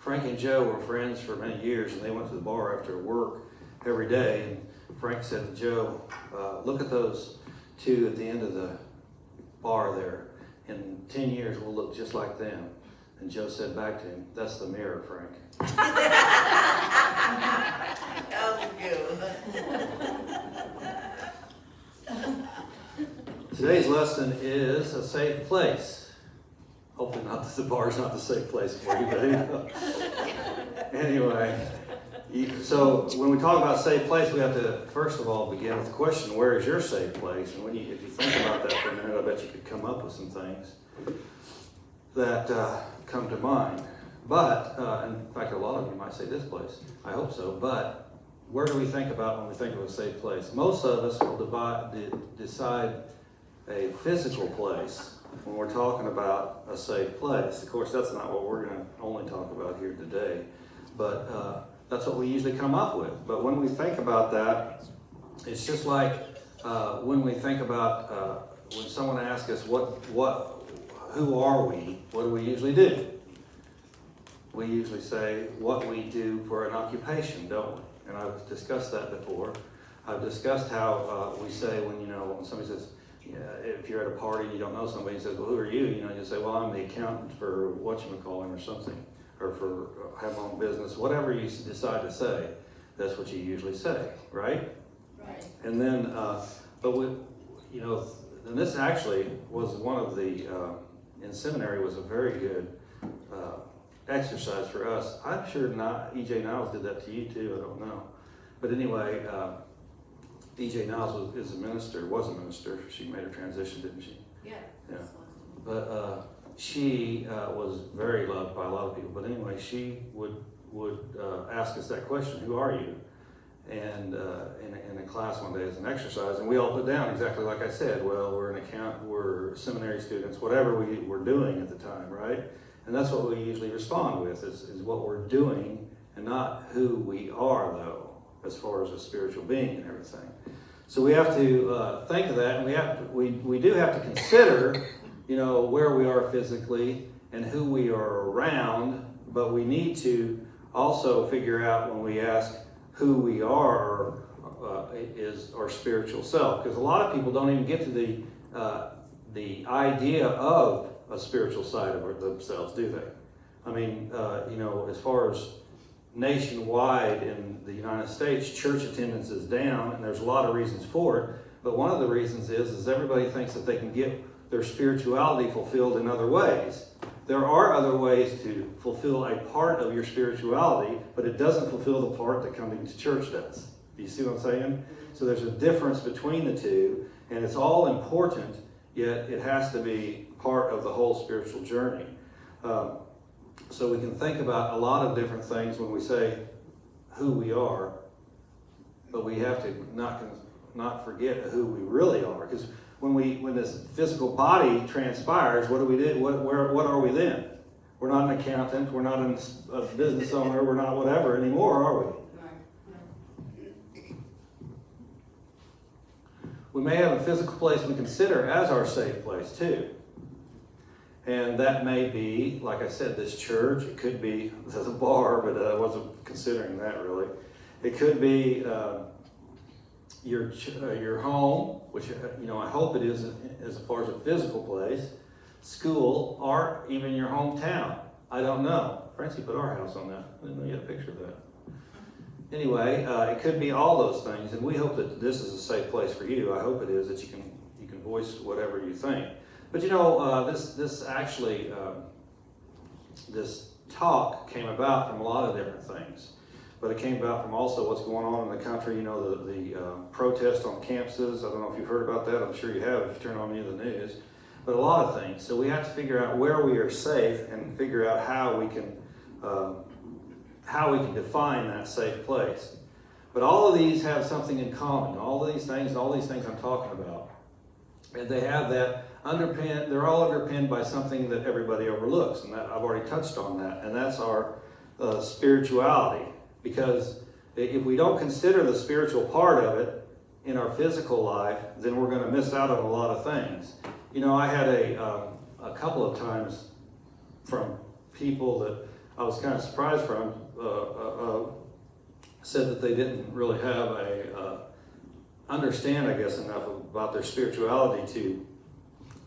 Frank and Joe were friends for many years, and they went to the bar after work every day. And Frank said to Joe, look at those two at the end of the bar there. In 10 years, we'll look just like them. And Joe said back to him, that's the mirror, Frank. That was good. Today's lesson is a safe place. Hopefully not that the bar's not the safe place for you, but anyway. So when we talk about safe place, we have to first of all begin with the question, where is your safe place? And if you think about that for a minute, I bet you could come up with some things that come to mind. But, in fact, a lot of you might say this place. I hope so. But where do we think about when we think of a safe place? Most of us will decide a physical place when we're talking about a safe place. Of course, that's not what we're going to only talk about here today. But that's what we usually come up with. But when we think about that, it's just like when we think about when someone asks us, who are we? What do we usually do? We usually say what we do for an occupation, don't we? And I've discussed that before. I've discussed how we say when somebody says, if you're at a party and you don't know somebody, says, well, who are you? You say, well, I'm the accountant for whatchamacallit or something, or for have my own business, whatever you decide to say, that's what you usually say, right? Right. And then, and this actually was one of the, in seminary was a very good exercise for us. I'm sure E.J. Niles did that to you too, I don't know. But anyway, E.J. Niles was a minister. She made a transition, didn't she? Yeah. Yeah. But she was very loved by a lot of people. But anyway, she would ask us that question, who are you? And in a class one day as an exercise, and we all put down exactly like I said, well, we're seminary students, whatever we were doing at the time, right? And that's what we usually respond with, is what we're doing and not who we are, though, as far as a spiritual being and everything. So we have to think of that, and we do have to consider, where we are physically and who we are around, but we need to also figure out when we ask who we are is our spiritual self, because a lot of people don't even get to the idea of a spiritual side of themselves, do they? I mean, as far as nationwide in the United States, church attendance is down, and there's a lot of reasons for it. But one of the reasons is everybody thinks that they can get their spirituality fulfilled in other ways. There are other ways to fulfill a part of your spirituality, but it doesn't fulfill the part that coming to church does. Do you see what I'm saying? So there's a difference between the two, and it's all important, yet it has to be part of the whole spiritual journey. So we can think about a lot of different things when we say who we are, but we have to not forget who we really are. Because when this physical body transpires, what do we do? What are we then? We're not an accountant. We're not a business owner. We're not whatever anymore, are we? We may have a physical place we consider as our safe place too. And that may be, like I said, this church. It could be the bar, but I wasn't considering that really. It could be your home, which I hope it is as far as a physical place, school, or even your hometown. I don't know. Francie put our house on that. I didn't know you had a picture of that. Anyway, it could be all those things, and we hope that this is a safe place for you. I hope it is, that you can voice whatever you think. But this actually this talk came about from a lot of different things. But it came about from also what's going on in the country. The protest on campuses. I don't know if you've heard about that. I'm sure you have if you turn on any of the news. But a lot of things. So we have to figure out where we are safe and figure out how we can define that safe place. But all of these have something in common. All these things I'm talking about, and they have that underpin. They're all underpinned by something that everybody overlooks, and that I've already touched on that, and that's our spirituality. Because if we don't consider the spiritual part of it in our physical life, then we're going to miss out on a lot of things. I had a couple of times from people that I was kind of surprised from, said that they didn't really have understand, I guess, enough about their spirituality to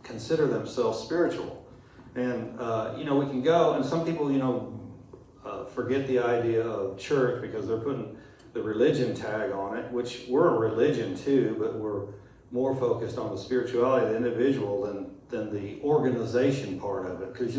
consider themselves spiritual. And, we can go, and some people, forget the idea of church because they're putting the religion tag on it, which we're a religion too, but we're more focused on the spirituality of the individual than the organization part of it. Because,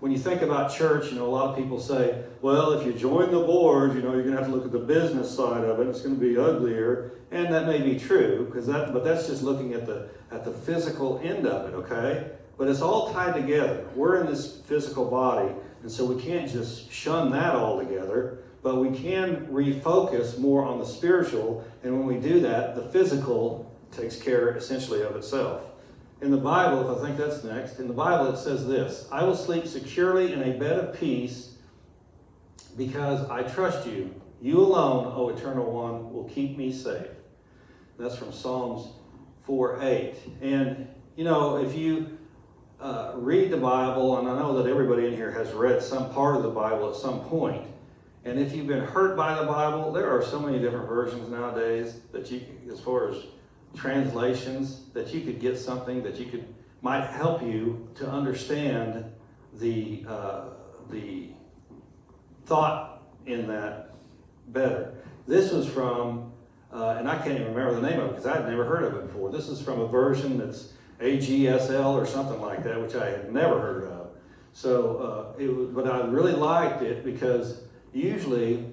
when you think about church, a lot of people say, well, if you join the board, you're going to have to look at the business side of it. It's going to be uglier. And that may be true, but that's just looking at the physical end of it, okay? But it's all tied together. We're in this physical body, and so we can't just shun that altogether, but we can refocus more on the spiritual, and when we do that, the physical takes care essentially of itself. In the Bible, if I think that's next, in the Bible it says this, I will sleep securely in a bed of peace because I trust you. You alone, O Eternal One, will keep me safe. That's from Psalms 4:8. And, if you read the Bible, and I know that everybody in here has read some part of the Bible at some point, and if you've been hurt by the Bible, there are so many different versions nowadays that you, as far as translations, that you could get something that might help you to understand the thought in that better. This was from, and I can't even remember the name of it because I'd never heard of it before. This is from a version that's AGSL or something like that, which I had never heard of. So, but I really liked it because usually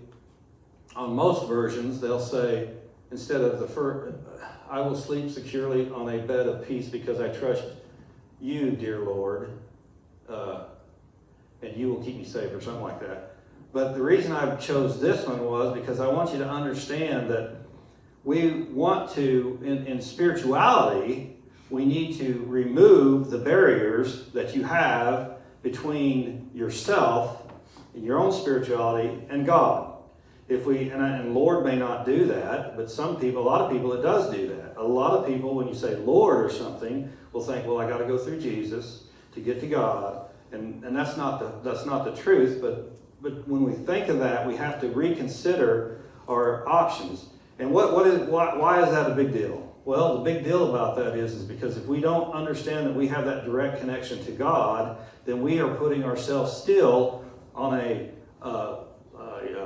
on most versions they'll say, instead of the first, I will sleep securely on a bed of peace because I trust you, dear Lord, and you will keep me safe, or something like that. But the reason I chose this one was because I want you to understand that we want to, in spirituality, we need to remove the barriers that you have between yourself and your own spirituality and God. If we, and Lord may not do that, but a lot of people, it does do that. A lot of people, when you say Lord or something, will think, well, I got to go through Jesus to get to God. And that's not the truth, but when we think of that, we have to reconsider our options. And why is that a big deal? Well, the big deal about that is because if we don't understand that we have that direct connection to God, then we are putting ourselves still on a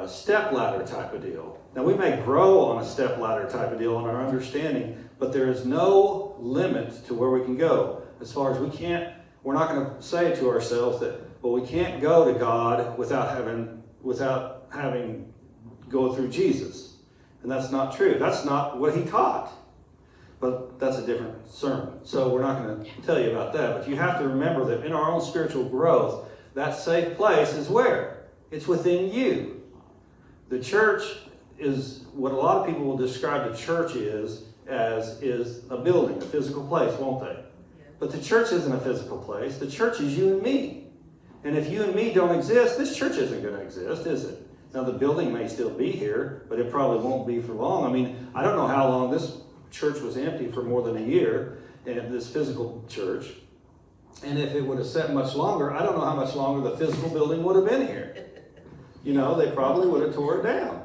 step ladder type of deal. Now, we may grow on a step ladder type of deal in our understanding, but there is no limit to where we can go. As far as we're not going to say to ourselves that, well, we can't go to God without having go through Jesus. And that's not true. That's not what he taught. But that's a different sermon. So we're not going to tell you about that. But you have to remember that in our own spiritual growth, that safe place is where? It's within you. The church is what a lot of people will describe the church is a building, a physical place, won't they? Yeah. But the church isn't a physical place. The church is you and me. And if you and me don't exist, this church isn't going to exist, is it? Now, the building may still be here, but it probably won't be for long. I mean, I don't know how long this church was empty for more than a year, and this physical church. And if it would have sat much longer, I don't know how much longer the physical building would have been here. They probably would have tore it down.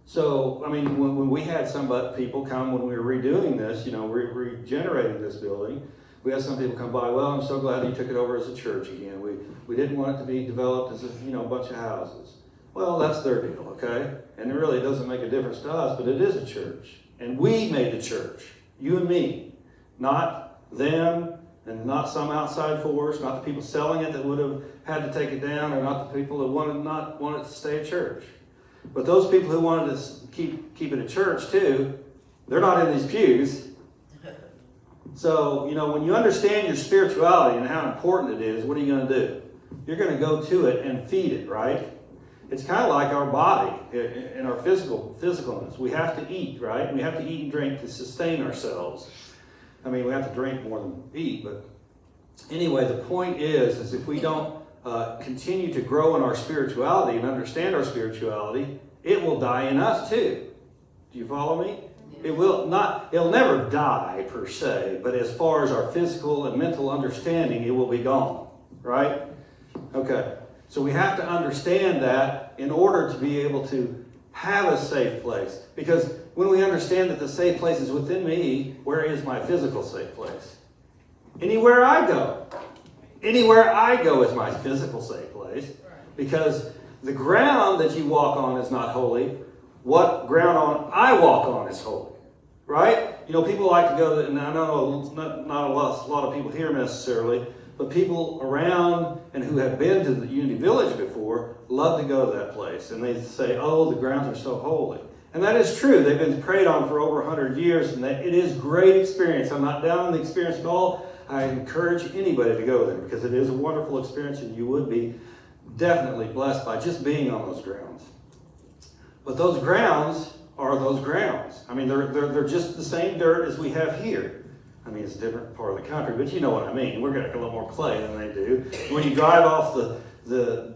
So, I mean, when we had some people come when we were redoing this, regenerating this building, we had some people come by, well, I'm so glad you took it over as a church again. We didn't want it to be developed as a bunch of houses. Well, that's their deal, okay? And it really doesn't make a difference to us, but it is a church. And we made the church, you and me, not them, and not some outside force, not the people selling it that would have had to take it down, or not the people that wanted to stay at church. But those people who wanted to keep it a church too, they're not in these pews. So, when you understand your spirituality and how important it is, what are you going to do? You're going to go to it and feed it, right? It's kind of like our body in our physicalness. We have to eat, right? We have to eat and drink to sustain ourselves. I mean, we have to drink more than eat, but anyway, the point is if we don't continue to grow in our spirituality and understand our spirituality, it will die in us too. Do you follow me? It'll never die per se, but as far as our physical and mental understanding, it will be gone, right? Okay. So we have to understand that in order to be able to have a safe place. Because when we understand that the safe place is within me, where is my physical safe place? Anywhere I go. Anywhere I go is my physical safe place. Because the ground that you walk on is not holy. What ground on I walk on is holy. Right? You know, people like to go, and I know not a lot of people here necessarily, but people around and who have been to the Unity Village before love to go to that place. And they say, oh, the grounds are so holy. And that is true. They've been prayed on for over 100 years, and it is great experience. I'm not down on the experience at all. I encourage anybody to go there because it is a wonderful experience, and you would be definitely blessed by just being on those grounds. But those grounds are those grounds. I mean, they're just the same dirt as we have here. I mean, it's a different part of the country, but you know what I mean. We're getting a little more clay than they do. When you drive off the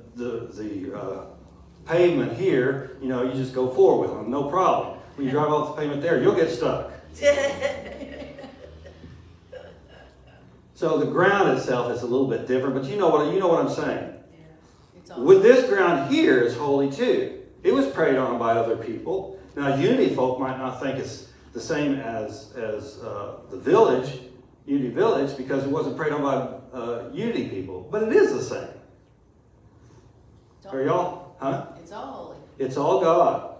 pavement here, you know, you just go forward with them, no problem. When you drive off the pavement there, you'll get stuck. So the ground itself is a little bit different, but you know what I'm saying. Yeah. With this ground here is holy too. It was prayed on by other people. Now, Unity folk might not think it's the same as the village, Unity Village, because it wasn't prayed on by Unity people, but it is the same. Are y'all? Huh? It's all holy. It's all God.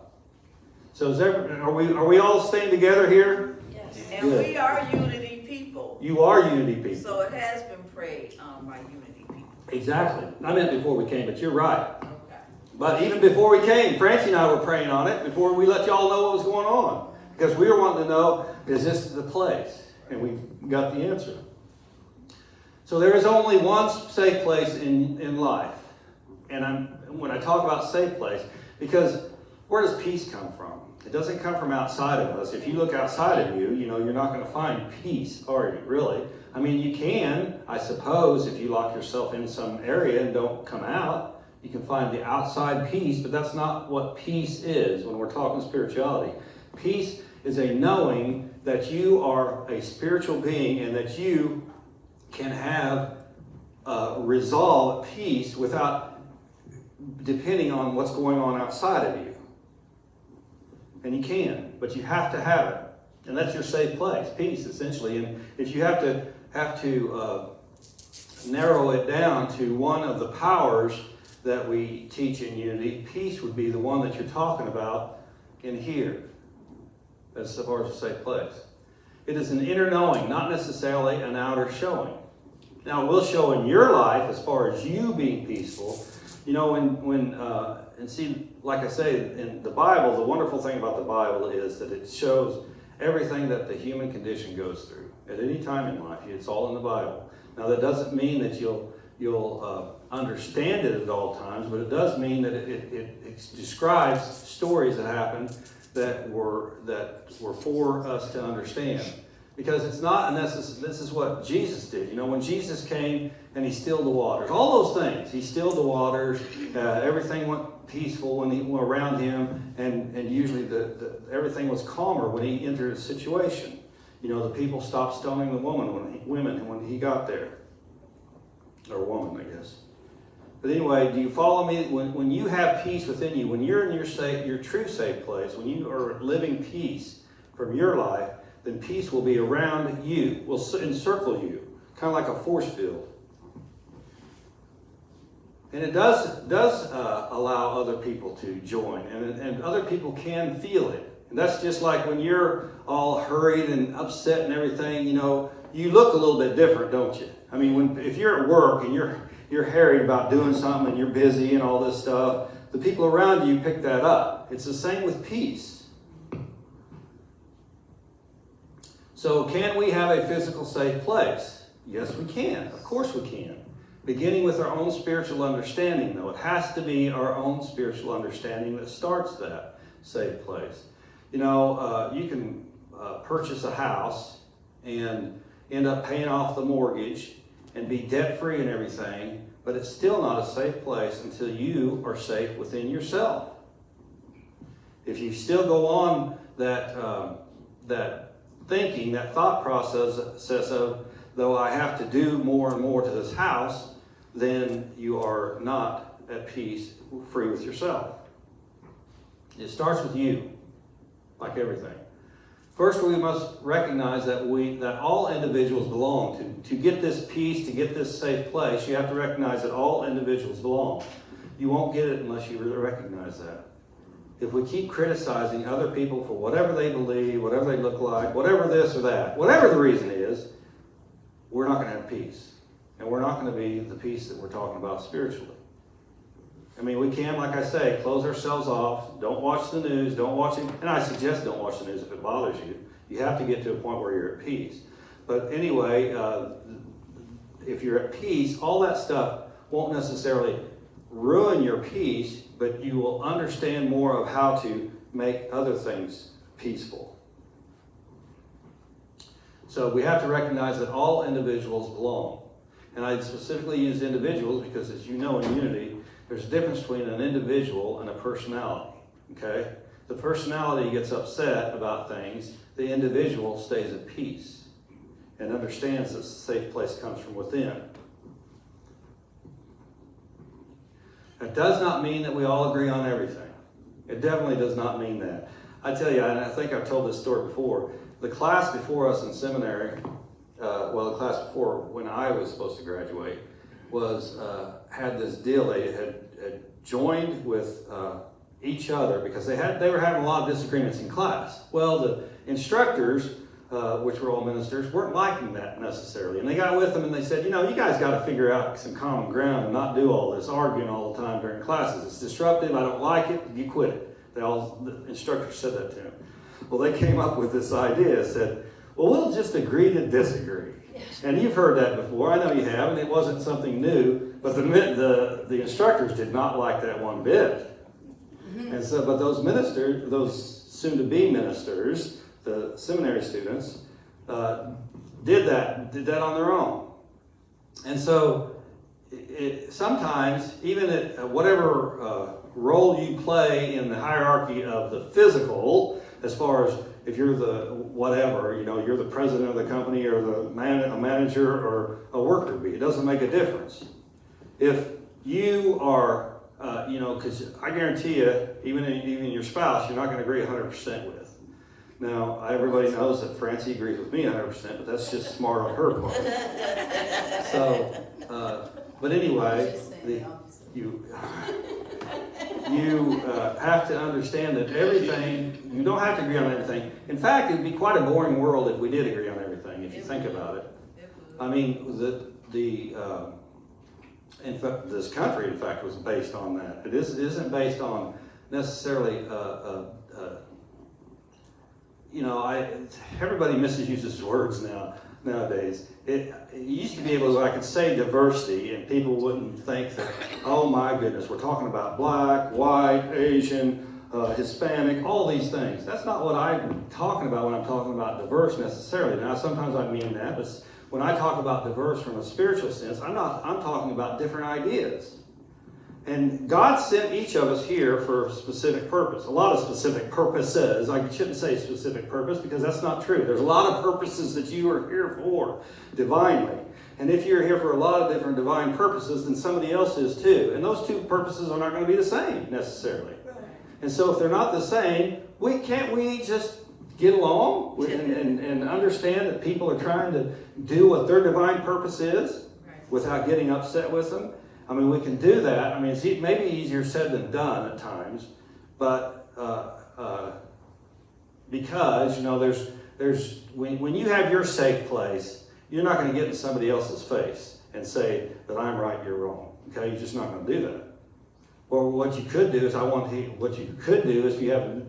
So are we all staying together here? Yes. And we are Unity people. You are Unity people. So it has been prayed on by Unity people. Exactly. I meant before we came, but you're right. Okay. But even before we came, Francie and I were praying on it before we let y'all know what was going on. Because we were wanting to know, is this the place? And we got the answer. So there is only one safe place in life. And when I talk about safe place, because where does peace come from? It doesn't come from outside of us. If you look outside of you, you know, you're not going to find peace, are you, really? I mean, you can, I suppose, if you lock yourself in some area and don't come out, you can find the outside peace, but that's not what peace is when we're talking spirituality. Peace is a knowing that you are a spiritual being and that you can have resolve peace without depending on what's going on outside of you. And you can, but you have to have it. And that's your safe place, peace, essentially. And if you have to narrow it down to one of the powers that we teach in Unity, peace would be the one that you're talking about in here, as far as a safe place. It is an inner knowing, not necessarily an outer showing. Now, it will show in your life as far as you being peaceful. You know, and see, like I say, in the Bible, the wonderful thing about the Bible is that it shows everything that the human condition goes through at any time in life. It's all in the Bible. Now, that doesn't mean that you'll understand it at all times, but it does mean that it describes stories that happened that were for us to understand. Because it's not this is what Jesus did. You know, when Jesus came and he stilled the waters, all those things, he stilled the waters, everything went peaceful when he went around him, and usually everything was calmer when he entered a situation. You know, the people stopped stoning the women when he got there. Or woman, I guess. But anyway, do you follow me? When you have peace within you, when you're in your true safe place, when you are living peace from your life, then peace will be around you, will encircle you, kind of like a force field. And it does allow other people to join, and other people can feel it. And that's just like when you're all hurried and upset and everything, you know, you look a little bit different, don't you? I mean, if you're at work and you're harried about doing something and you're busy and all this stuff, the people around you pick that up. It's the same with peace. So can we have a physical safe place? Yes, we can. Of course we can. Beginning with our own spiritual understanding, though. It has to be our own spiritual understanding that starts that safe place. You know, you can purchase a house and end up paying off the mortgage and be debt-free and everything, but it's still not a safe place until you are safe within yourself. If you still go on that thinking, that thought process of, though I have to do more and more to this house, then you are not at peace, free with yourself. It starts with you, like everything. First, we must recognize that all individuals belong. To get this peace, to get this safe place, you have to recognize that all individuals belong. You won't get it unless you really recognize that. If we keep criticizing other people for whatever they believe, whatever they look like, whatever this or that, whatever the reason is, we're not going to have peace. And we're not going to be the peace that we're talking about spiritually. I mean, we can, like I say, close ourselves off. Don't watch the news. Don't watch it. And I suggest don't watch the news if it bothers you. You have to get to a point where you're at peace. But anyway, if you're at peace, all that stuff won't necessarily ruin your peace, but you will understand more of how to make other things peaceful. So we have to recognize that all individuals belong. And I specifically use individuals because, as you know, in unity, there's a difference between an individual and a personality. Okay? The personality gets upset about things. The individual stays at peace and understands that the safe place comes from within. That does not mean that we all agree on everything. It definitely does not mean that. I tell you, and I think I've told this story before, the class before us in seminary, the class before when I was supposed to graduate, had this deal. They had joined with each other because they were having a lot of disagreements in class. Well, the instructors, which were all ministers, weren't liking that necessarily. And they got with them and they said, you guys got to figure out some common ground and not do all this arguing all the time during classes. It's disruptive. I don't like it. You quit it. The instructors said that to them. Well, they came up with this idea, said, well, we'll just agree to disagree. Yes. And you've heard that before. I know you have, and it wasn't something new, but the instructors did not like that one bit. Mm-hmm. And so, but those ministers, those soon-to-be ministers, the seminary students, did that on their own. And so sometimes, even at whatever role you play in the hierarchy of the physical, as far as if you're the whatever, you're the president of the company or a manager or a worker bee, it doesn't make a difference. If you are, because I guarantee you, even your spouse, you're not going to agree 100% with. Now, everybody knows that Francie agrees with me 100%, but that's just smart on her part. So, but anyway, you have to understand that everything, you don't have to agree on everything. In fact, it would be quite a boring world if we did agree on everything, if you think about it. I mean, in fact, this country, in fact, was based on that. It isn't based on necessarily, everybody misuses words nowadays. It used to be I could say diversity and people wouldn't think that, oh my goodness, we're talking about black, white, Asian, Hispanic, all these things. That's not what I'm talking about when I'm talking about diverse necessarily. Now, sometimes I mean that, but when I talk about diverse from a spiritual sense, I'm talking about different ideas. And God sent each of us here for a specific purpose, a lot of specific purposes. I shouldn't say specific purpose because that's not true. There's a lot of purposes that you are here for divinely. And if you're here for a lot of different divine purposes, then somebody else is too. And those two purposes are not going to be the same necessarily. And so if they're not the same, can't we just get along and understand that people are trying to do what their divine purpose is without getting upset with them? I mean, we can do that. I mean, it's maybe easier said than done at times, but because there's when you have your safe place, you're not going to get in somebody else's face and say that I'm right, you're wrong. Okay, you're just not going to do that. Or what you could do is if you have a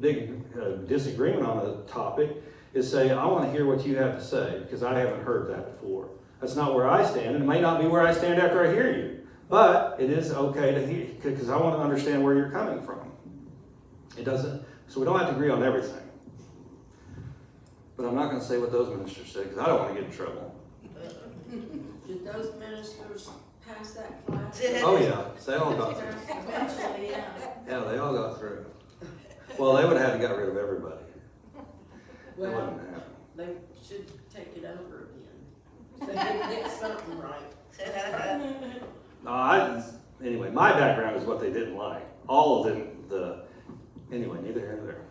big disagreement on a topic, is say I want to hear what you have to say because I haven't heard that before. That's not where I stand, and it may not be where I stand after I hear you. But it is okay to hear, because I want to understand where you're coming from. So we don't have to agree on everything. But I'm not going to say what those ministers say, because I don't want to get in trouble. Did those ministers pass that class? Oh yeah, they all got through. Eventually, yeah. Yeah, they all got through. Well, they would have had to get rid of everybody. Well, that wouldn't happen. They should take it over again. So they get something right. No, anyway, my background is what they didn't like. All of them, anyway, neither here nor there.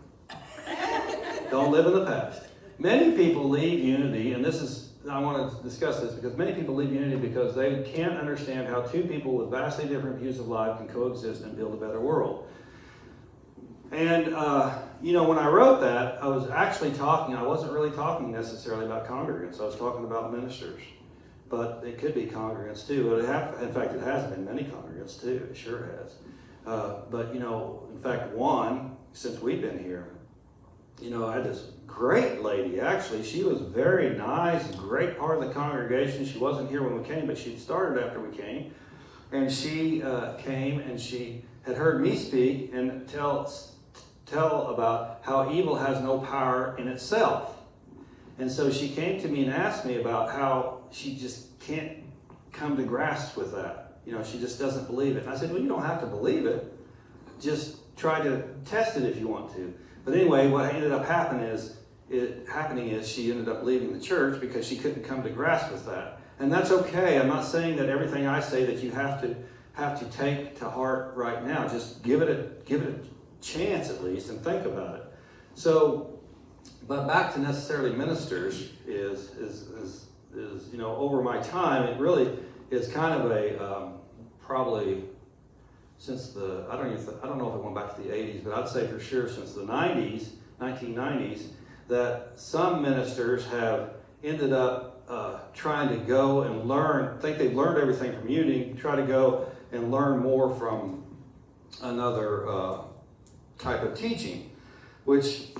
Don't live in the past. Many people leave Unity, and I want to discuss this because many people leave Unity because they can't understand how two people with vastly different views of life can coexist and build a better world. And, when I wrote that, I was actually I wasn't really talking necessarily about congregants. I was talking about ministers. But it could be congregants too. But in fact, it has been many congregants too. It sure has. But, in fact, one, since we've been here, I had this great lady, actually. She was very nice, great part of the congregation. She wasn't here when we came, but she started after we came. And she came and she had heard me speak and tell about how evil has no power in itself. And so she came to me and asked me about how she just can't come to grasp with that. She just doesn't believe it. And I said, well, you don't have to believe it. Just try to test it if you want to. But anyway, what ended up happening is she ended up leaving the church because she couldn't come to grasp with that. And that's okay. I'm not saying that everything I say that you have to take to heart right now. Just give it a chance at least and think about it. So, but back to necessarily ministers is over my time, it really is kind of a probably since I don't know if it went back to the 80s, but I'd say for sure since the 1990s, that some ministers have ended up trying to go and learn, think they've learned everything from Unity, try to go and learn more from another type of teaching, which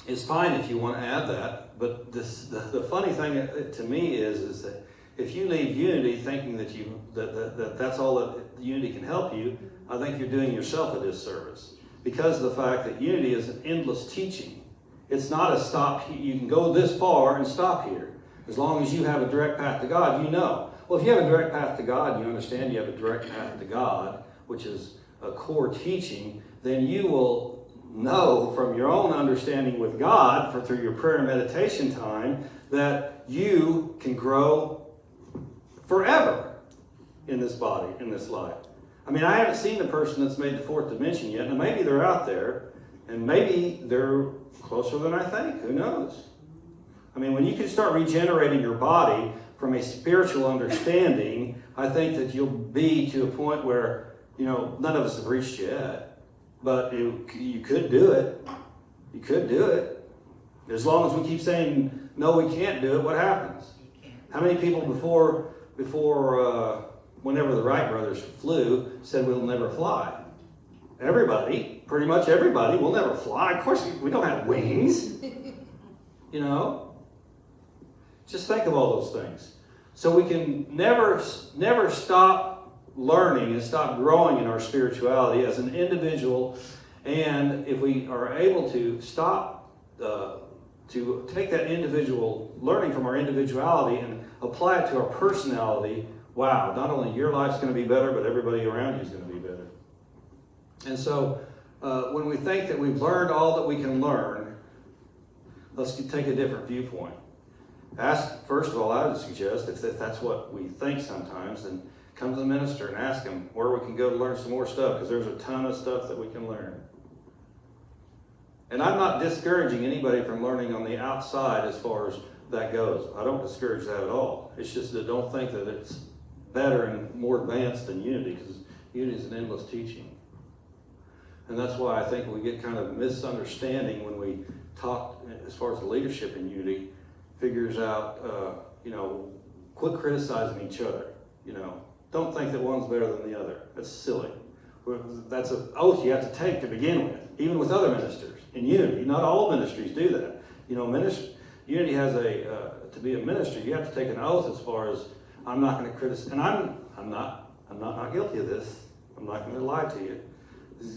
is fine if you want to add that. But the funny thing to me is that if you leave Unity thinking that that's all that Unity can help you, I think you're doing yourself a disservice, because of the fact that Unity is an endless teaching. It's not a stop. You can go this far and stop here. As long as you have a direct path to God, you know. Well, if you have a direct path to God, you understand you have a direct path to God, which is a core teaching, then you will know from your own understanding with God, through your prayer and meditation time, that you can grow forever in this body, in this life. I mean, I haven't seen the person that's made the fourth dimension yet, and maybe they're out there, and maybe they're closer than I think. Who knows? I mean, when you can start regenerating your body from a spiritual understanding, I think that you'll be to a point where, none of us have reached yet, but you could do it. You could do it. As long as we keep saying, no, we can't do it, what happens? How many people before whenever the Wright brothers flew, said we'll never fly? Everybody, pretty much everybody, will never fly. Of course, we don't have wings. Just think of all those things. So we can never stop learning and stop growing in our spirituality as an individual. And if we are able to stop to take that individual learning from our individuality and apply it to our personality, wow, not only your life's going to be better, but everybody around you is going to be better. And so when we think that we've learned all that we can learn, let's take a different viewpoint. First of all, I would suggest, if that's what we think sometimes, then come to the minister and ask him where we can go to learn some more stuff, because there's a ton of stuff that we can learn. And I'm not discouraging anybody from learning on the outside as far as that goes. I don't discourage that at all. It's just that don't think that it's better and more advanced than Unity, because Unity is an endless teaching. And that's why I think we get kind of misunderstanding when we talk as far as the leadership in Unity figures out, quit criticizing each other. Don't think that one's better than the other. That's silly. That's an oath you have to take to begin with, even with other ministers in Unity. Not all ministries do that. Unity has to be a minister, you have to take an oath as far as, I'm not going to criticize, and I'm not guilty of this. I'm not going to lie to you.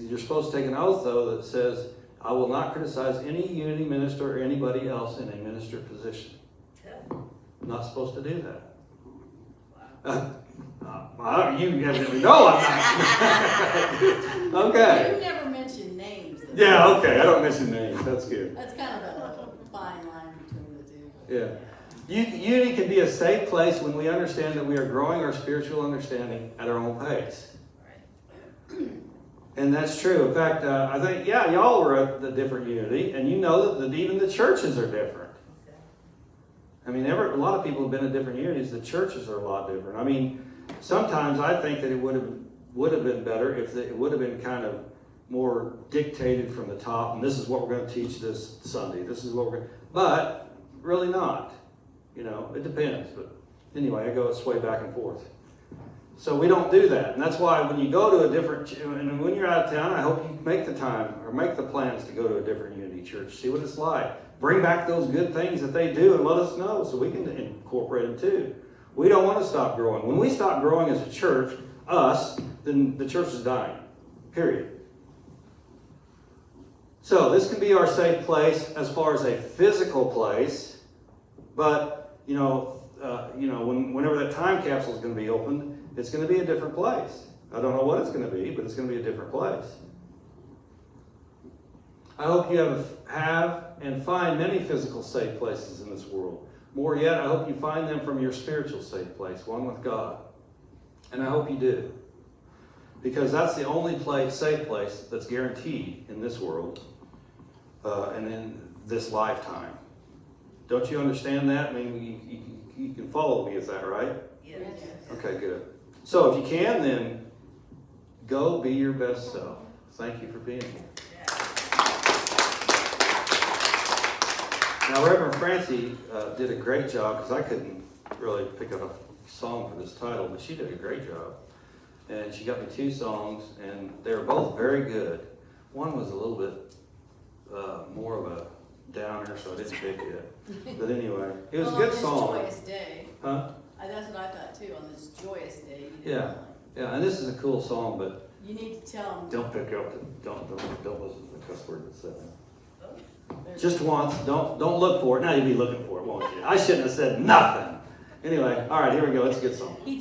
You're supposed to take an oath, though, that says, I will not criticize any Unity minister or anybody else in a minister position. I'm not supposed to do that. You evidently know I'm not. Okay. You never mention names. Yeah, okay. I don't mention names. That's good. That's kind of a fine line between the two. Yeah. Unity can be a safe place when we understand that we are growing our spiritual understanding at our own pace. And that's true. In fact, I think, yeah, y'all were at the different unity, and you know that even the churches are different. I mean, a lot of people have been at different unities. The churches are a lot different. I mean, sometimes I think that it would have been better if it would have been kind of more dictated from the top, and this is what we're going to teach this Sunday. This is what we're going to, but really not. You know, it depends. But anyway, I go sway back and forth. So we don't do that. And that's why when you go to a different, and when you're out of town, I hope you make the time or make the plans to go to a different unity church. See what it's like. Bring back those good things that they do and let us know so we can incorporate them too. We don't want to stop growing. When we stop growing as a church, then the church is dying. Period. So this can be our safe place as far as a physical place, but whenever that time capsule is going to be opened, it's going to be a different place. I don't know what it's going to be, but it's going to be a different place. I hope you have and find many physical safe places in this world. More yet, I hope you find them from your spiritual safe place, one with God. And I hope you do. Because that's the only safe place that's guaranteed in this world and in this lifetime. Don't you understand that? I mean, you can follow me, is that right? Yes. Okay, good. So if you can, then go be your best self. Thank you for being here. Now, Reverend Francie did a great job, because I couldn't really pick up a song for this title, but she did a great job. And she got me 2 songs, and they were both very good. One was a little bit more of a downer, so I didn't pick it. But anyway, it was a good song. On this joyous day. Huh? That's what I thought too, on this joyous day. Yeah. Yeah, and this is a cool song, but You need to tell them. don't pick up, don't listen to the cuss word that's said. Just once, don't look for it. Now you'll be looking for it, won't you? I shouldn't have said nothing. Anyway, all right, here we go. It's a good song. He